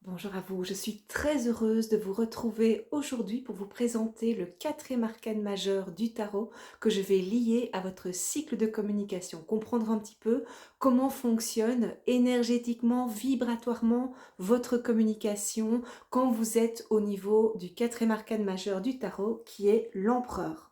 Bonjour à vous, je suis très heureuse de vous retrouver aujourd'hui pour vous présenter le quatrième arcane majeur du tarot que je vais lier à votre cycle de communication, comprendre un petit peu comment fonctionne énergétiquement, vibratoirement votre communication quand vous êtes au niveau du quatrième arcane majeur du tarot qui est l'empereur.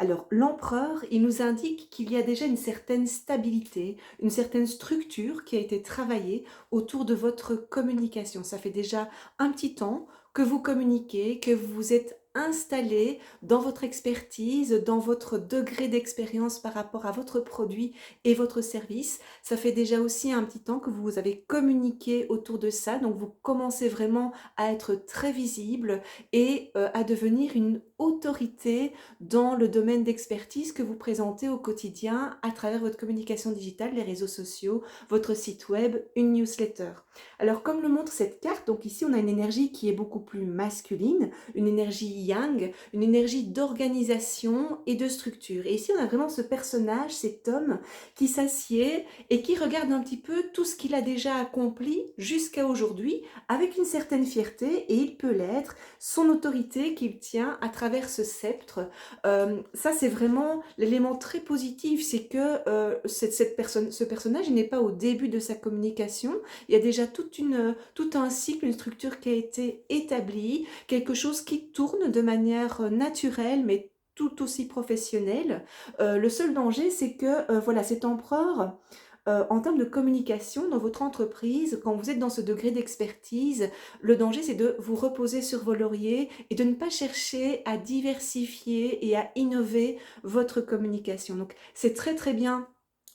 Alors, l'empereur, il nous indique qu'il y a déjà une certaine stabilité, une certaine structure qui a été travaillée autour de votre communication. Ça fait déjà un petit temps que vous communiquez, que vous vous êtes installé dans votre expertise, dans votre degré d'expérience par rapport à votre produit et votre service. Ça fait déjà aussi un petit temps que vous avez communiqué autour de ça, donc vous commencez vraiment à être très visible et à devenir une autorité dans le domaine d'expertise que vous présentez au quotidien à travers votre communication digitale, les réseaux sociaux, votre site web, une newsletter. Alors comme le montre cette carte, donc ici on a une énergie qui est beaucoup plus masculine, une énergie yang, une énergie d'organisation et de structure. Et ici on a vraiment ce personnage, cet homme qui s'assied et qui regarde un petit peu tout ce qu'il a déjà accompli jusqu'à aujourd'hui avec une certaine fierté, et il peut l'être, son autorité qu'il tient à travers ce sceptre. Ça, c'est vraiment l'élément très positif, c'est que ce personnage n'est pas au début de sa communication. Il y a déjà tout un cycle, une structure qui a été établie, quelque chose qui tourne de manière naturelle, mais tout aussi professionnelle. Le seul danger, c'est que voilà, cet empereur, en termes de communication dans votre entreprise, quand vous êtes dans ce degré d'expertise, le danger, c'est de vous reposer sur vos lauriers et de ne pas chercher à diversifier et à innover votre communication. Donc, c'est très très bien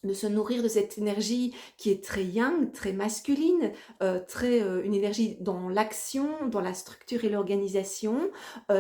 de se nourrir de cette énergie qui est très yang, très masculine, une énergie dans l'action, dans la structure et l'organisation.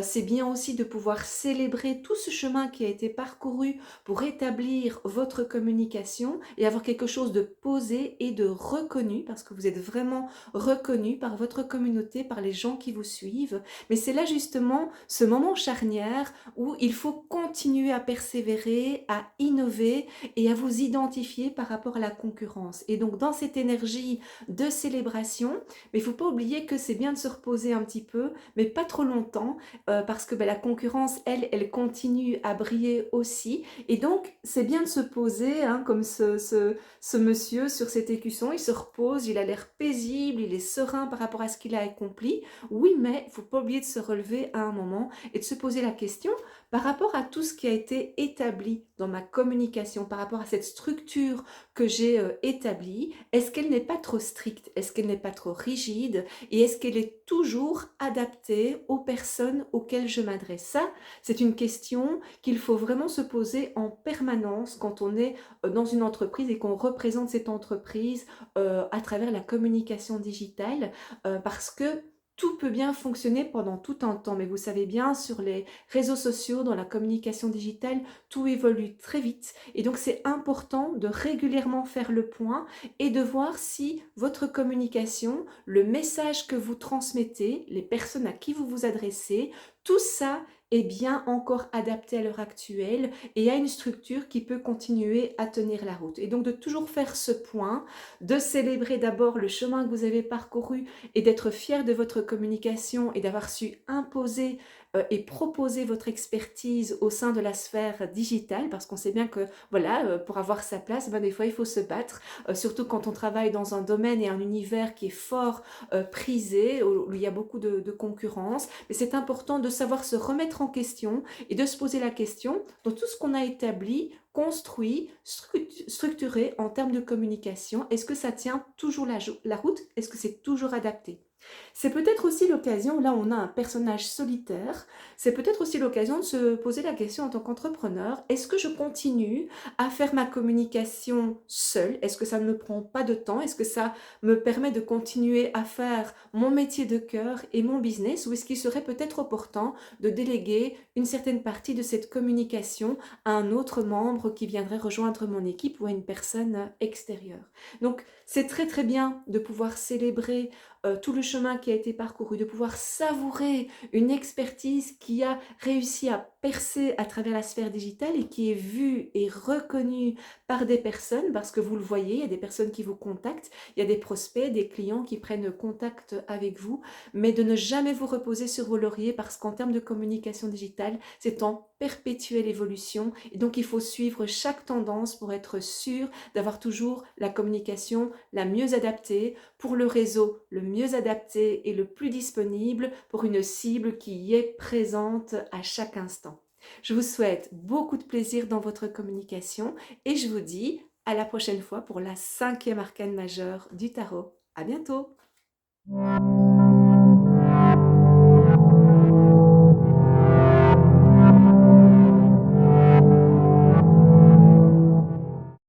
C'est bien aussi de pouvoir célébrer tout ce chemin qui a été parcouru pour établir votre communication et avoir quelque chose de posé et de reconnu, parce que vous êtes vraiment reconnu par votre communauté, par les gens qui vous suivent. Mais c'est là justement ce moment charnière où il faut continuer à persévérer, à innover et à vous identifier par rapport à la concurrence. Et donc dans cette énergie de célébration, mais il ne faut pas oublier que c'est bien de se reposer un petit peu, mais pas trop longtemps, parce que la concurrence, elle continue à briller aussi. Et donc c'est bien de se poser, hein, comme ce monsieur sur cet écusson, il se repose, il a l'air paisible, il est serein par rapport à ce qu'il a accompli. Oui, mais il ne faut pas oublier de se relever à un moment et de se poser la question par rapport à tout ce qui a été établi dans ma communication, par rapport à cette structure que j'ai établie, est-ce qu'elle n'est pas trop stricte? Est-ce qu'elle n'est pas trop rigide? Et est-ce qu'elle est toujours adaptée aux personnes auxquelles je m'adresse? Ça, c'est une question qu'il faut vraiment se poser en permanence quand on est dans une entreprise et qu'on représente cette entreprise à travers la communication digitale, parce que tout peut bien fonctionner pendant tout un temps, mais vous savez bien, sur les réseaux sociaux, dans la communication digitale, tout évolue très vite. Et donc, c'est important de régulièrement faire le point et de voir si votre communication, le message que vous transmettez, les personnes à qui vous vous adressez, tout ça est bien encore adapté à l'heure actuelle et à une structure qui peut continuer à tenir la route. Et donc, de toujours faire ce point, de célébrer d'abord le chemin que vous avez parcouru et d'être fier de votre communication et d'avoir su imposer et proposer votre expertise au sein de la sphère digitale, parce qu'on sait bien que voilà, pour avoir sa place, des fois il faut se battre, surtout quand on travaille dans un domaine et un univers qui est fort prisé, où il y a beaucoup de concurrence. Mais c'est important de savoir se remettre en question et de se poser la question dans tout ce qu'on a établi, construit, structuré en termes de communication. Est-ce que ça tient toujours la route? Est-ce que c'est toujours adapté? C'est peut-être aussi l'occasion, là on a un personnage solitaire, c'est peut-être aussi l'occasion de se poser la question en tant qu'entrepreneur, est-ce que je continue à faire ma communication seule? Est-ce que ça ne me prend pas de temps? Est-ce que ça me permet de continuer à faire mon métier de cœur et mon business? Ou est-ce qu'il serait peut-être opportun de déléguer une certaine partie de cette communication à un autre membre qui viendrait rejoindre mon équipe ou à une personne extérieure? Donc c'est très très bien de pouvoir célébrer tout le chemin qui a été parcouru, de pouvoir savourer une expertise qui a réussi à percer à travers la sphère digitale et qui est vu et reconnu par des personnes, parce que vous le voyez, il y a des personnes qui vous contactent, il y a des prospects, des clients qui prennent contact avec vous, mais de ne jamais vous reposer sur vos lauriers parce qu'en termes de communication digitale, c'est en perpétuelle évolution et donc il faut suivre chaque tendance pour être sûr d'avoir toujours la communication la mieux adaptée pour le réseau le mieux adapté et le plus disponible pour une cible qui y est présente à chaque instant. Je vous souhaite beaucoup de plaisir dans votre communication et je vous dis à la prochaine fois pour la 5e arcane majeure du tarot. À bientôt!